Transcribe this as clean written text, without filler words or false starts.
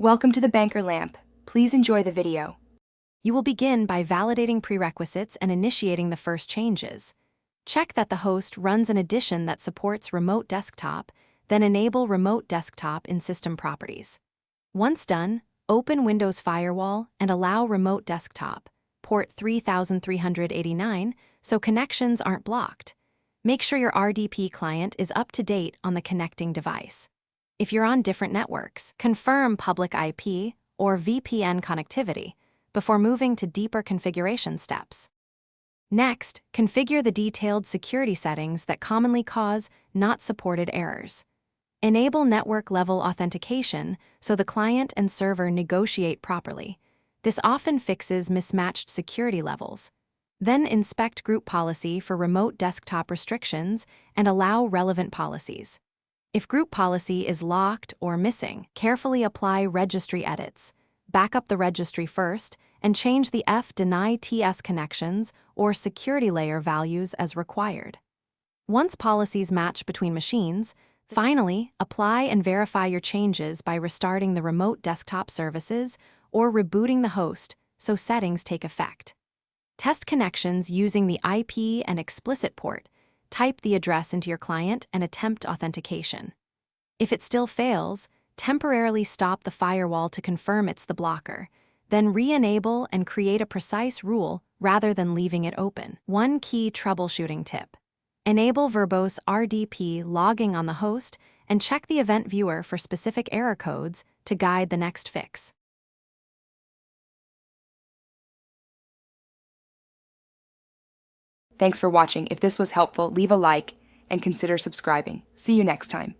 Welcome to the Banker Lamp. Please enjoy the video. You will begin by validating prerequisites and initiating the first changes. Check that the host runs an edition that supports remote desktop, then enable remote desktop in System Properties. Once done, open Windows Firewall and allow remote desktop, port 3389, so connections aren't blocked. Make sure your RDP client is up to date on the connecting device. If you're on different networks, confirm public IP or VPN connectivity before moving to deeper configuration steps. Next, configure the detailed security settings that commonly cause not supported errors. Enable network-level authentication so the client and server negotiate properly. This often fixes mismatched security levels. Then inspect group policy for remote desktop restrictions and allow relevant policies. If group policy is locked or missing, carefully apply registry edits. Back up the registry first and change the deny TS connections or security layer values as required. Once policies match between machines, finally, apply and verify your changes by restarting the remote desktop services or rebooting the host so settings take effect. Test connections using the IP and explicit port. Type the address into your client and attempt authentication. If it still fails, temporarily stop the firewall to confirm it's the blocker, then re-enable and create a precise rule rather than leaving it open. One key troubleshooting tip: enable verbose RDP logging on the host and check the event viewer for specific error codes to guide the next fix. Thanks for watching. If this was helpful, leave a like and consider subscribing. See you next time.